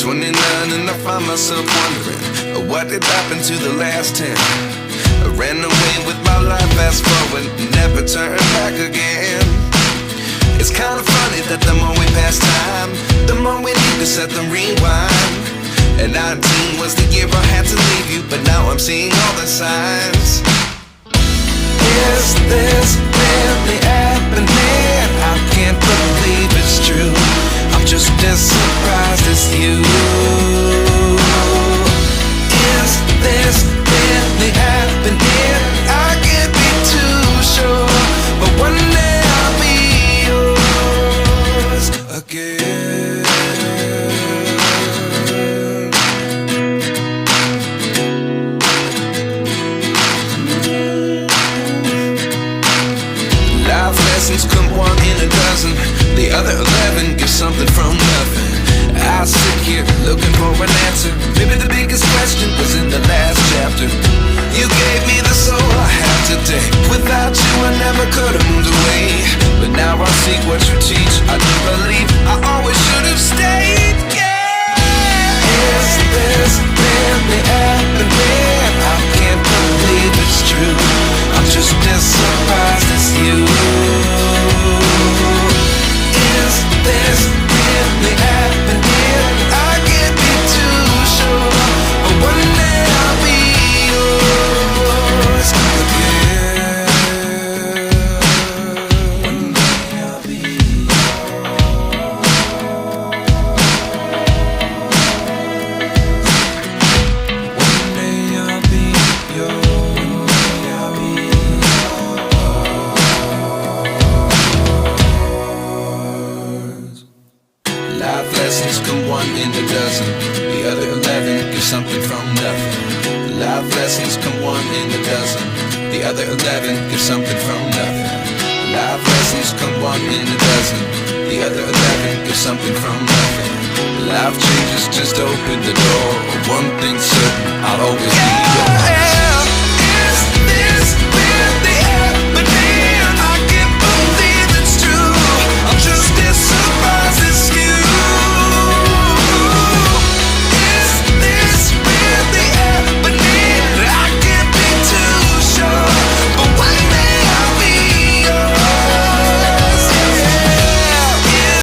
29 and I find myself wondering, what did happen to the last 10? I ran away with my life, fast forward, never turn back again. It's kind of funny that the more we pass time, the more we need to set them rewind. And 19 was the year I had to leave you, but now I'm seeing all the signs. Is this really happening? I can't believe it's true. I'm just as surprised as you. Is this really happening? I can't be too sure, but one day I'll be yours again. Life lessons come one in a dozen, the other 11 give something from nothing. I sit here looking for an answer. Maybe the biggest question was in the last chapter. You gave me the soul I have today. Without you I never could have moved away, but now I see what you teach. I do believe I always should have stayed. Yeah. Is this really happening? I can't believe it's true. I'm just as surprised as you. Is this really happening? I can't be too sure, but one day I'll be yours again. One day I'll be yours. One day I'll be yours. I'll be yours. Life lessons come one in a dozen, the other 11 give something from nothing. Life lessons come one in a dozen, the other 11 give something from nothing. Life lessons come one in a dozen, the other 11 give something from nothing. Life changes just open the door. One thing's certain, I'll always be